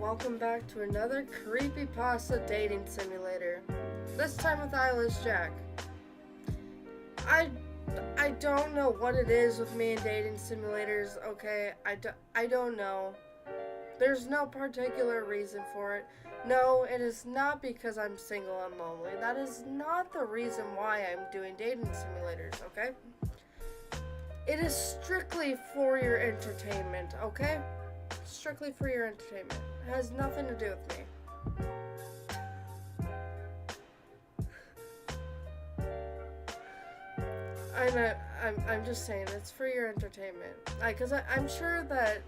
welcome back to another Creepypasta dating simulator. This time with Eyeless Jack. I don't know what it is with me and dating simulators, okay? I don't know. There's no particular reason for it. No, it is not because I'm single and lonely. That is not the reason why I'm doing dating simulators, okay? It is strictly for your entertainment, okay? Strictly for your entertainment. It has nothing to do with me. I'm just saying, it's for your entertainment. Because I'm sure that...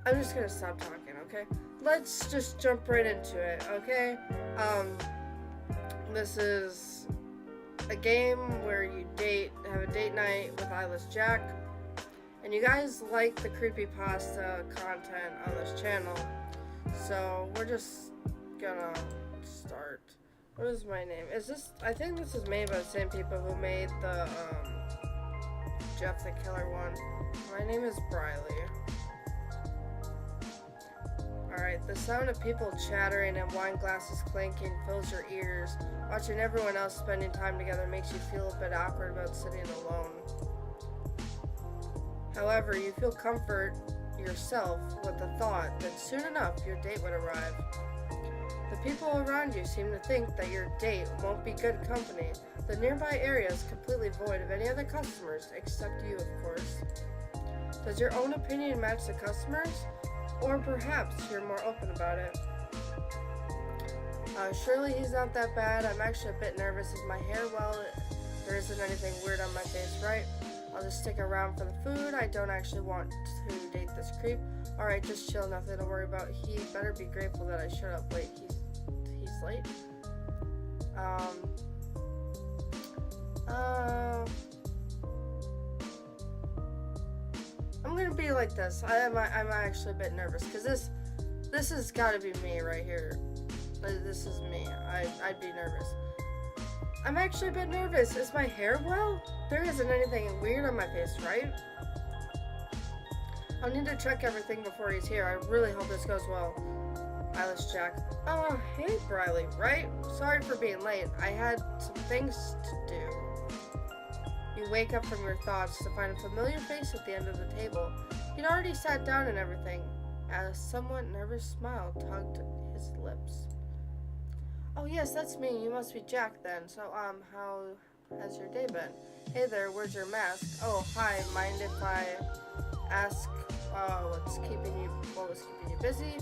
I'm just gonna stop talking, okay? Let's just jump right into it, okay? This is a game where you have a date night with Eyeless Jack. And you guys like the creepypasta content on this channel. So we're just gonna start. What is my name? I think this is made by the same people who made the Jeff the Killer one. My name is Briley. Alright, the sound of people chattering and wine glasses clinking fills your ears. Watching everyone else spending time together makes you feel a bit awkward about sitting alone. However, you feel comfort yourself with the thought that soon enough your date would arrive. The people around you seem to think that your date won't be good company. The nearby area is completely void of any other customers, except you, of course. Does your own opinion match the customers? Or perhaps you're more open about it. Surely he's not that bad. I'm actually a bit nervous. Is my hair well? There isn't anything weird on my face, right? I'll just stick around for the food. I don't actually want to date this creep. Alright, just chill, nothing to worry about. He better be grateful that I showed up late. He's late? I'm gonna be like this. I'm actually a bit nervous, because this has gotta be me right here. This is me. I'd be nervous. I'm actually a bit nervous. Is my hair well? There isn't anything weird on my face, right? I'll need to check everything before he's here. I really hope this goes well. Eyeless Jack. Oh, hey, Briley, right? Sorry for being late. I had some things to do. You wake up from your thoughts to find a familiar face at the end of the table. He'd already sat down and everything. A somewhat nervous smile tugged his lips. Oh yes, that's me. You must be Jack then. So, how has your day been? Hey there, where's your mask? Oh, hi. Mind if I ask what was keeping you busy?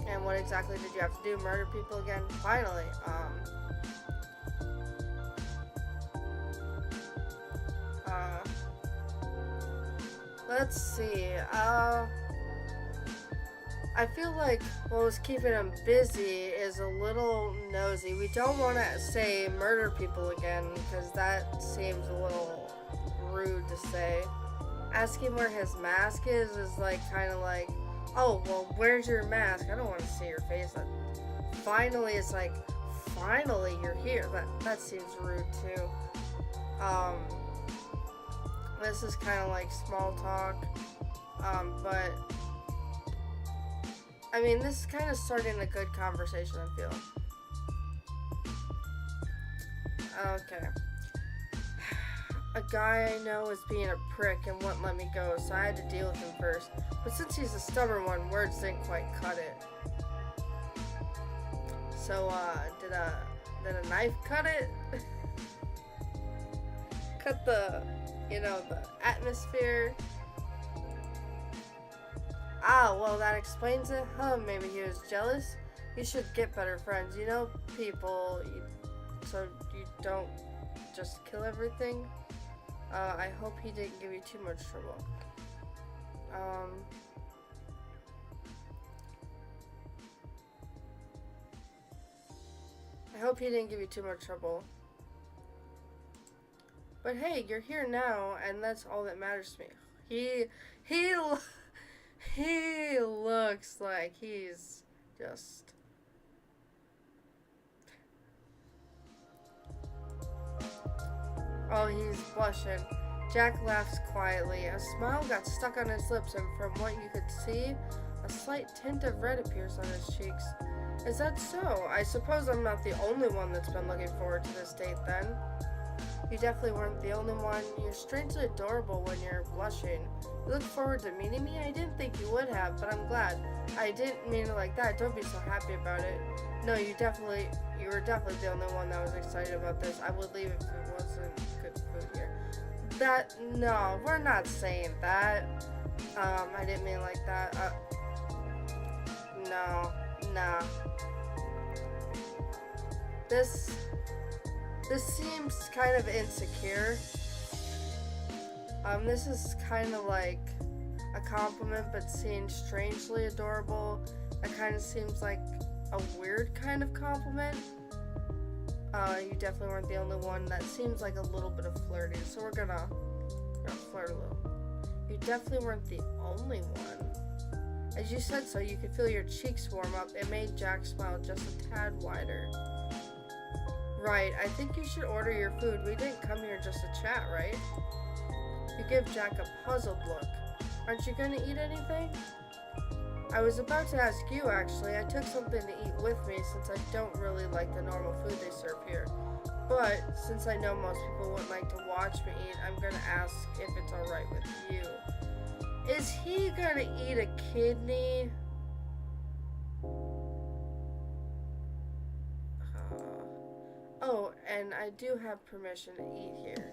And what exactly did you have to do? Murder people again? Finally. Let's see. I feel like what was keeping him busy is a little nosy. We don't want to say murder people again, because that seems a little rude to say. Asking where his mask is like kind of like, oh, well, where's your mask? I don't want to see your face. Finally, it's like, finally you're here. That seems rude too. This is kind of like small talk, but I mean, this is kind of starting a good conversation, I feel. Okay. A guy I know is being a prick and wouldn't let me go, so I had to deal with him first. But since he's a stubborn one, words didn't quite cut it. So, did a knife cut it? Cut the atmosphere? Ah, well, that explains it. Huh, maybe he was jealous? You should get better friends. You know people, so you don't just kill everything. I hope he didn't give you too much trouble. I hope he didn't give you too much trouble. But hey, you're here now, and that's all that matters to me. He looks like he's just... Oh, he's blushing. Jack laughs quietly. A smile got stuck on his lips, and from what you could see, a A slight tint of red appears on his cheeks. Is that so? I suppose I'm not the only one that's been looking forward to this date then. You definitely weren't the only one. You're strangely adorable when you're blushing. You look forward to meeting me? I didn't think you would have, but I'm glad. I didn't mean it like that. Don't be so happy about it. No, you were definitely the only one that was excited about this. I would leave if it wasn't good food here. No, we're not saying that. I didn't mean like that. No. This seems kind of insecure. This is kind of like a compliment, but seems strangely adorable. That kind of seems like a weird kind of compliment. You definitely weren't the only one. That seems like a little bit of flirting, so we're gonna flirt a little. You definitely weren't the only one. As you said so, you could feel your cheeks warm up. It made Jack smile just a tad wider. Right, I think you should order your food. We didn't come here just to chat, right? You give Jack a puzzled look. Aren't you going to eat anything? I was about to ask you, actually. I took something to eat with me since I don't really like the normal food they serve here. But since I know most people wouldn't like to watch me eat, I'm going to ask if it's alright with you. Is he going to eat a kidney? Oh, and I do have permission to eat here.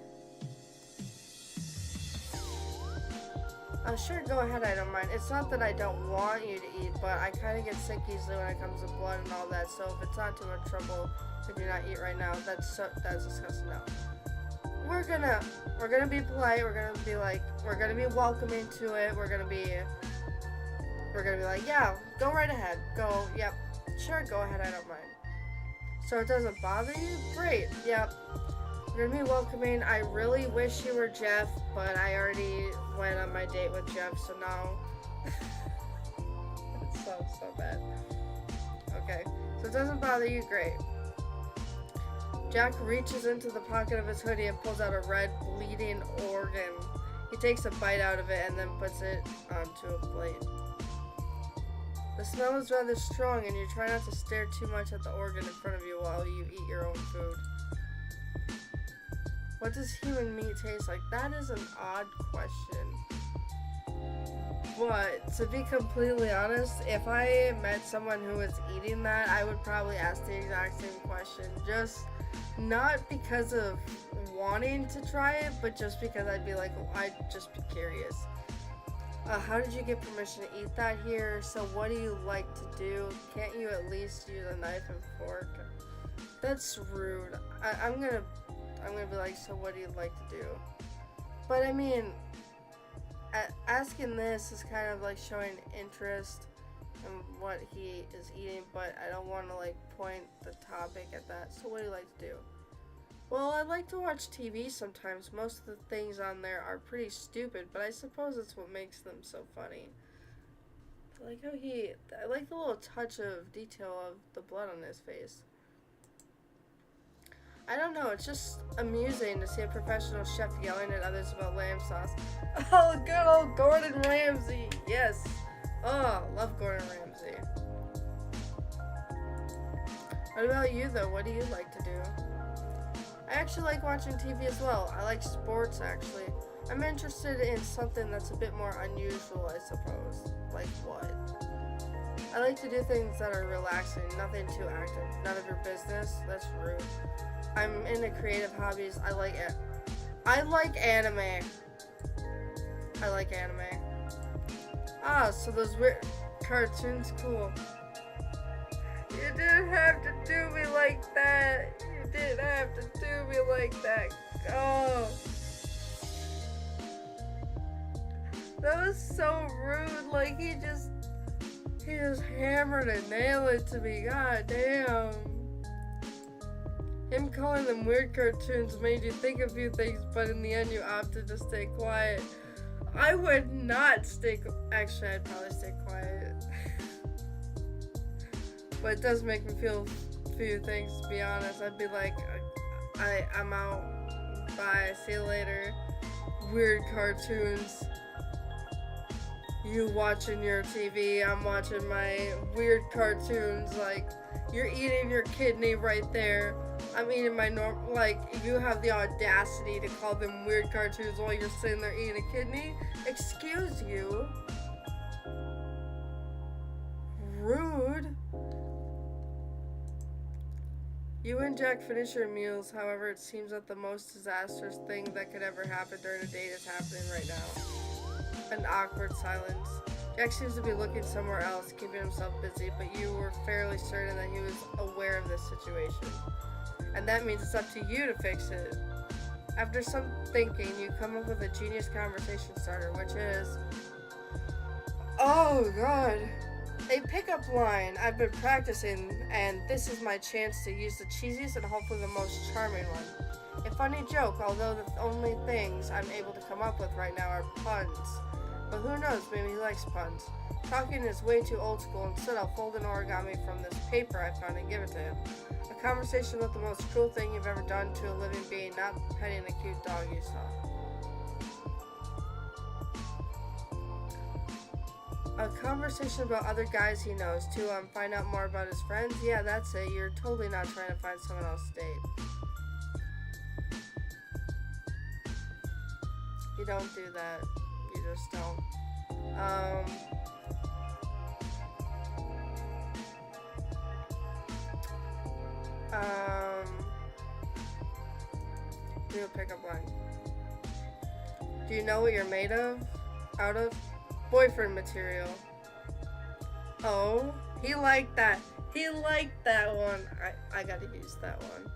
Sure, go ahead, I don't mind. It's not that I don't want you to eat, but I kind of get sick easily when it comes to blood and all that, so if it's not too much trouble to do not eat right now, that's disgusting. No. We're gonna be polite, we're gonna be welcoming to it, we're gonna be like, yeah, go right ahead, yep, sure, go ahead, I don't mind. So it doesn't bother you? Great, yep. We're gonna be welcoming. I really wish you were Jeff, but I already went on my date with Jeff, so now it's so bad. Okay, so it doesn't bother you, great. Jack reaches into the pocket of his hoodie and pulls out a red, bleeding organ. He takes a bite out of it and then puts it onto a plate. The smell is rather strong, and you try not to stare too much at the organ in front of you while you eat your own food. What does human meat taste like? That is an odd question. But to be completely honest, if I met someone who was eating that, I would probably ask the exact same question. Just not because of wanting to try it, but just because I'd be like, I'd just be curious. How did you get permission to eat that here? So what do you like to do? Can't you at least use a knife and fork? That's rude. I'm gonna be like, so what do you like to do? But I mean, asking this is kind of like showing interest in what he is eating, but I don't want to like point the topic at that. So what do you like to do? Well, I like to watch TV sometimes. Most of the things on there are pretty stupid, but I suppose it's what makes them so funny. I like the little touch of detail of the blood on his face. I don't know, it's just amusing to see a professional chef yelling at others about lamb sauce. Oh, good old Gordon Ramsay, yes. Oh, love Gordon Ramsay. What about you, though? What do you like to do? I actually like watching TV as well. I like sports, actually. I'm interested in something that's a bit more unusual, I suppose. Like what? I like to do things that are relaxing, nothing too active. None of your business. That's rude. I'm into creative hobbies. I like anime. I like anime. Ah, so those weird cartoons, cool. You didn't have to do me like that. You didn't have to do me like that. Oh. That was so rude. Like, he just hammered and nailed it to me. God damn. Him calling them weird cartoons made you think a few things, but in the end you opted to stay quiet. I would not stay. Actually, I'd probably stay quiet. But it does make me feel a few things, to be honest. I'd be like, I'm out. Bye. See you later. Weird cartoons. You watching your TV, I'm watching my weird cartoons, like, you're eating your kidney right there. I'm eating my like, you have the audacity to call them weird cartoons while you're sitting there eating a kidney? Excuse you. Rude. You and Jack finish your meals, however, it seems that the most disastrous thing that could ever happen during a date is happening right now. An awkward silence. Jack seems to be looking somewhere else, keeping himself busy, but you were fairly certain that he was aware of this situation. And that means it's up to you to fix it. After some thinking, you come up with a genius conversation starter, which is, oh god, a pickup line I've been practicing, and this is my chance to use the cheesiest and hopefully the most charming one. A funny joke, although the only things I'm able to come up with right now are puns. But who knows, maybe he likes puns. Talking is way too old school. Instead, I'll fold an origami from this paper I found and give it to him. A conversation about the most cruel thing you've ever done to a living being, not petting a cute dog you saw. A conversation about other guys he knows, to find out more about his friends. Yeah, that's it. You're totally not trying to find someone else to date. You don't do that. You just don't. Do a pickup line. Do you know what you're made of? Out of? Boyfriend material. Oh, he liked that. He liked that one. I gotta use that one.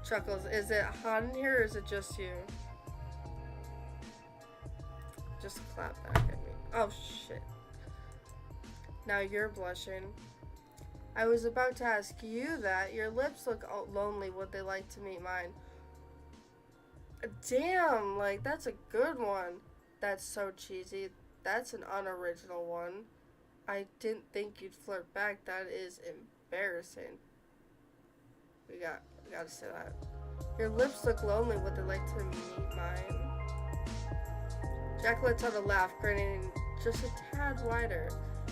Chuckles. Is it hot in here or is it just you? Just clap back at me. Oh shit. Now you're blushing. I was about to ask you that. Your lips look lonely. Would they like to meet mine? Damn, like that's a good one. That's so cheesy. That's an unoriginal one. I didn't think you'd flirt back. That is embarrassing. We gotta say that. Your lips look lonely. Would they like to meet mine? Jack lets out a laugh, grinning just a tad wider.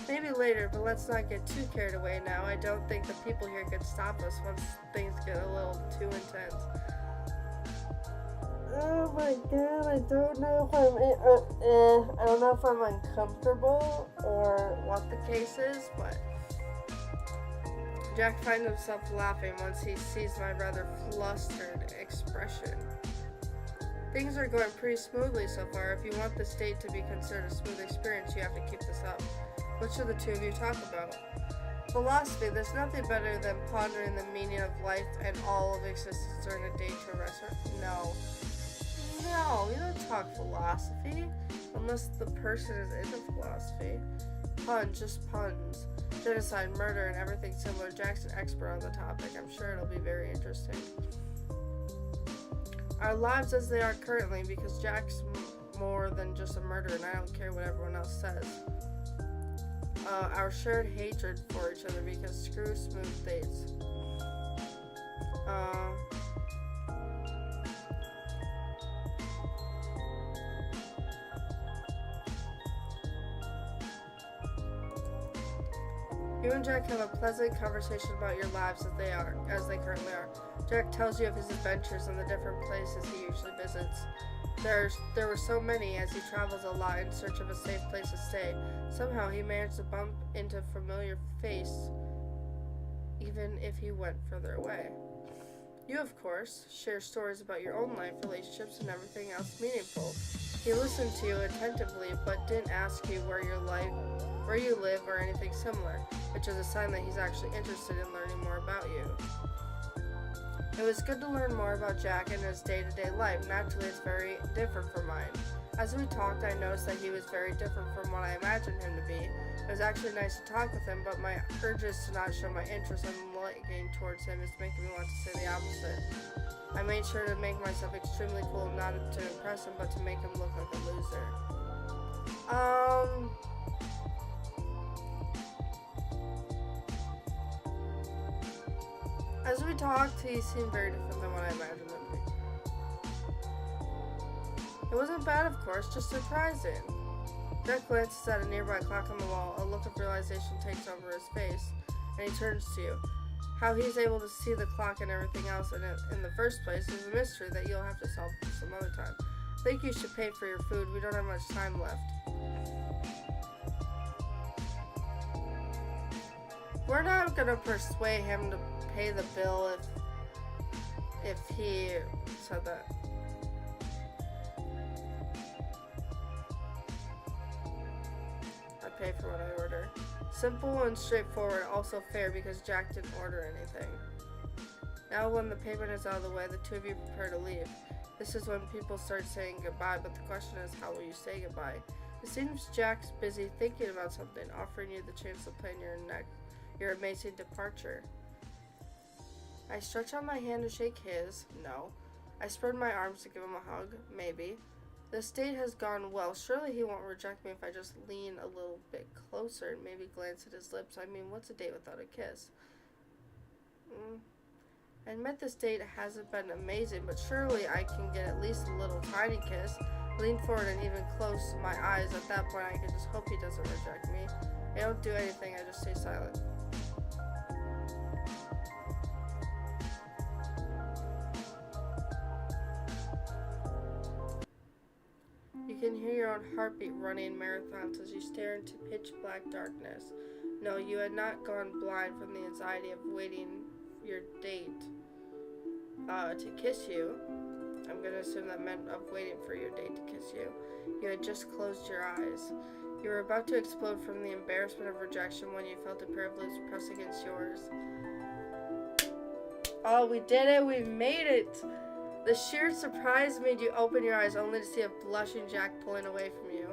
Maybe later, but let's not get too carried away now. I don't think the people here could stop us once things get a little too intense. Oh my god, I don't know if I'm uncomfortable or what the case is, but Jack finds himself laughing once he sees my rather flustered expression. Things are going pretty smoothly so far. If you want this date to be considered a smooth experience, you have to keep this up. What should the two of you talk about? Philosophy. There's nothing better than pondering the meaning of life and all of existence during a date to a restaurant. No, we don't talk philosophy unless the person is into philosophy. Puns, just puns. Genocide, murder, and everything similar. Jack's an expert on the topic. I'm sure it'll be very interesting. Our lives as they are currently, because Jack's more than just a murderer, and I don't care what everyone else says. Our shared hatred for each other, because screw smooth dates. You and Jack have a pleasant conversation about your lives as they currently are. Jack tells you of his adventures and the different places he usually visits. There were so many as he travels a lot in search of a safe place to stay. Somehow he managed to bump into a familiar face, even if he went further away. You, of course, share stories about your own life, relationships, and everything else meaningful. He listened to you attentively, but didn't ask you where you live, or anything similar, which is a sign that he's actually interested in learning more about you. It was good to learn more about Jack and his day-to-day life. Naturally, it's very different from mine. As we talked, I noticed that he was very different from what I imagined him to be. It was actually nice to talk with him, but my urges to not show my interest and liking towards him is making me want to say the opposite. I made sure to make myself extremely cool, not to impress him, but to make him look like a loser. As we talked, he seemed very different than what I imagined him to be. It wasn't bad, of course, just surprising. Jack glances at a nearby clock on the wall. A look of realization takes over his face, and he turns to you. How he's able to see the clock and everything else in the first place is a mystery that you'll have to solve some other time. I think you should pay for your food. We don't have much time left. We're not gonna persuade him to pay the bill if he said that. I pay for what I order. Simple and straightforward, also fair because Jack didn't order anything. Now when the payment is out of the way, the two of you prepare to leave. This is when people start saying goodbye, but the question is, how will you say goodbye? It seems Jack's busy thinking about something, offering you the chance to plan your amazing departure. I stretch out my hand to shake his. No. I spread my arms to give him a hug. Maybe. This date has gone well. Surely he won't reject me if I just lean a little bit closer and maybe glance at his lips. I mean, what's a date without a kiss? I admit this date hasn't been amazing, but surely I can get at least a little tiny kiss. Lean forward and even close my eyes. At that point, I can just hope he doesn't reject me. I don't do anything. I just stay silent. You can hear your own heartbeat running in marathons as you stare into pitch black darkness. No, you had not gone blind from the anxiety of waiting your date to kiss you. I'm going to assume that meant of waiting for your date to kiss you. You had just closed your eyes. You were about to explode from the embarrassment of rejection when you felt a pair of lips press against yours. Oh, we did it! We made it! The sheer surprise made you open your eyes only to see a blushing Jack pulling away from you.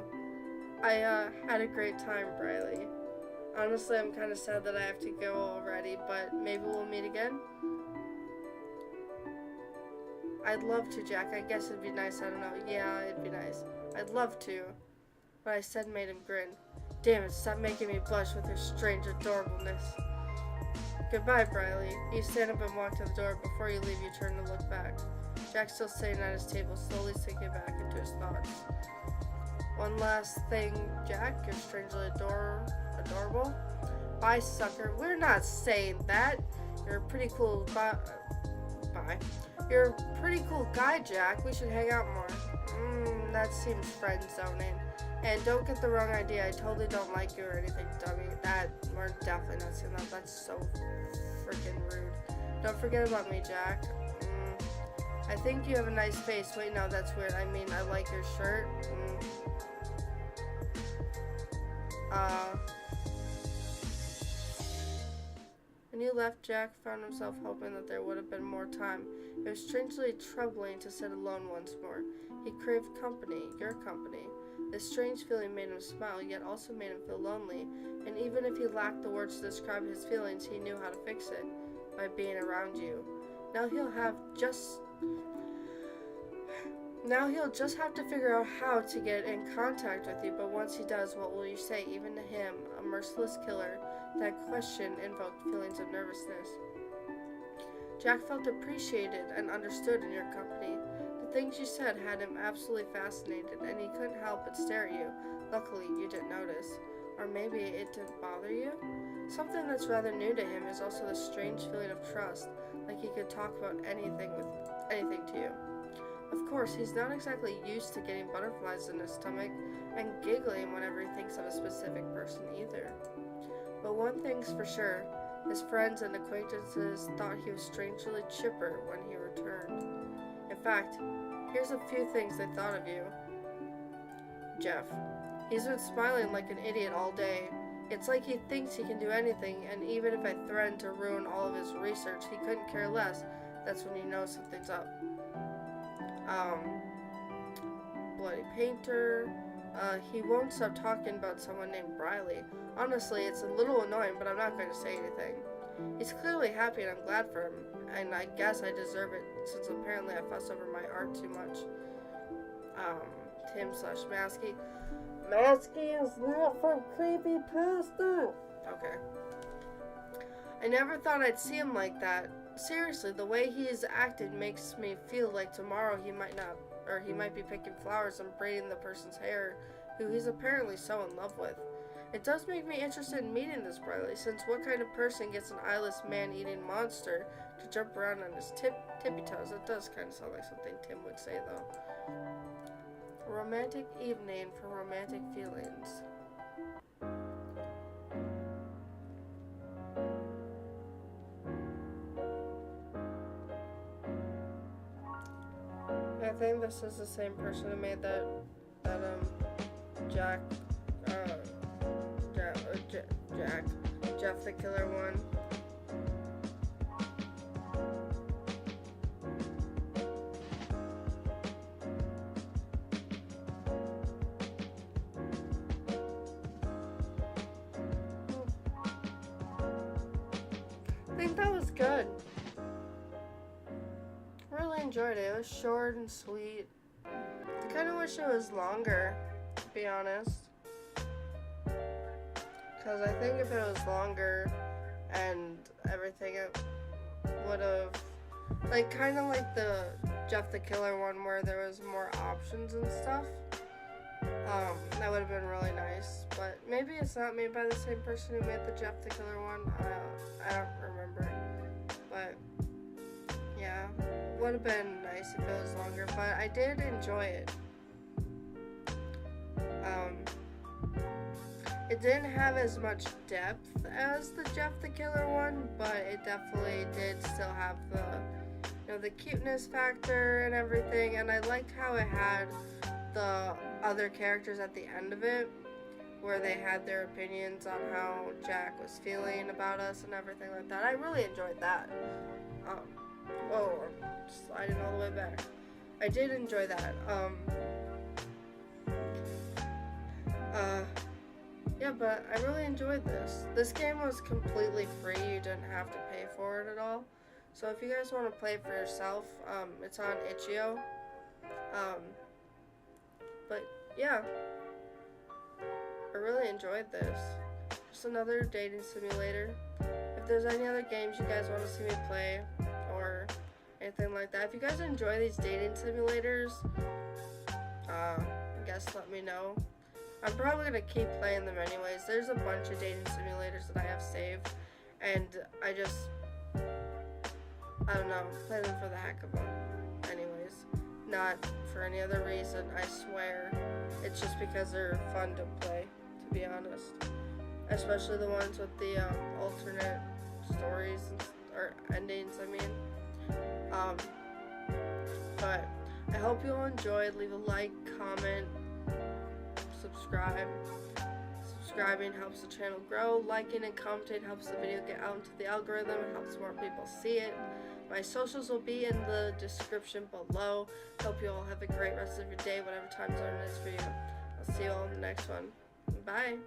I had a great time, Briley. Honestly, I'm kind of sad that I have to go already, but maybe we'll meet again? I'd love to, Jack. I guess it'd be nice. I don't know. Yeah, it'd be nice. I'd love to. What I said made him grin. Damn it, stop making me blush with your strange adorableness. Goodbye, Briley. You stand up and walk to the door. Before you leave, you turn to look back. Jack's still sitting at his table, slowly sinking back into his thoughts. One last thing, Jack. You're strangely adorable. Bye, sucker. We're not saying that. You're a pretty cool bye. You're a pretty cool guy, Jack. We should hang out more. That seems friend zoning. And don't get the wrong idea. I totally don't like you or anything, dummy. We're definitely not saying that. That's so freaking rude. Don't forget about me, Jack. I think you have a nice face. Wait, no, that's weird. I mean, I like your shirt. When you left, Jack found himself hoping that there would have been more time. It was strangely troubling to sit alone once more. He craved company, your company. This strange feeling made him smile, yet also made him feel lonely. And even if he lacked the words to describe his feelings, he knew how to fix it, by being around you. Now he'll just have to figure out how to get in contact with you, but once he does, what will you say? Even to him, a merciless killer, that question invoked feelings of nervousness. Jack felt appreciated and understood in your company. The things you said had him absolutely fascinated, and he couldn't help but stare at you. Luckily, you didn't notice. Or maybe it didn't bother you? Something that's rather new to him is also the strange feeling of trust, like he could talk about anything to you. Of course, he's not exactly used to getting butterflies in his stomach and giggling whenever he thinks of a specific person either. But one thing's for sure, his friends and acquaintances thought he was strangely chipper when he returned. In fact, here's a few things they thought of you. Jeff. He's been smiling like an idiot all day. It's like he thinks he can do anything, and even if I threatened to ruin all of his research, he couldn't care less. That's when you know something's up. Bloody painter. He won't stop talking about someone named Briley. Honestly, it's a little annoying, but I'm not going to say anything. He's clearly happy, and I'm glad for him. And I guess I deserve it, since apparently I fuss over my art too much. Tim/Masky. Masky is not from Creepypasta. Okay. I never thought I'd see him like that. Seriously, the way he's acted makes me feel like tomorrow he might be picking flowers and braiding the person's hair who he's apparently so in love with. It does make me interested in meeting this Briley, since what kind of person gets an eyeless man-eating monster to jump around on his tippy toes? That does kind of sound like something Tim would say, though. A romantic evening for romantic feelings. I think this is the same person who made that Jack, Jeff the Killer one. I think that was good. Really enjoyed it. It was short and sweet. I kind of wish it was longer, to be honest. Because I think if it was longer and everything, it would have, like, kind of like the Jeff the Killer one where there was more options and stuff. That would have been really nice. But maybe it's not made by the same person who made the Jeff the Killer one. I don't remember. But yeah, would have been nice if it was longer. But I did enjoy it. It didn't have as much depth as the Jeff the Killer one, but it definitely did still have the, you know, the cuteness factor and everything. And I liked how it had the other characters at the end of it, where they had their opinions on how Jack was feeling about us and everything like that. I really enjoyed that. Oh, I'm sliding all the way back. I did enjoy that. Yeah, but I really enjoyed this. This game was completely free. You didn't have to pay for it at all. So if you guys want to play it for yourself, it's on itch.io. But yeah, I really enjoyed this. Just another dating simulator. If there's any other games you guys want to see me play or anything like that, if you guys enjoy these dating simulators, I guess let me know. I'm probably going to keep playing them anyways. There's a bunch of dating simulators that I have saved, and I don't know, play them for the heck of them. Anyways, not for any other reason, I swear. It's just because they're fun to play, to be honest. Especially the ones with the alternate stories or endings, I mean. But I hope you all enjoyed. Leave a like, comment, subscribe. Subscribing helps the channel grow. Liking and commenting helps the video get out into the algorithm. It helps more people see it. My socials will be in the description below. Hope you all have a great rest of your day, whatever time zone it is for you. I'll see you all in the next one. Bye.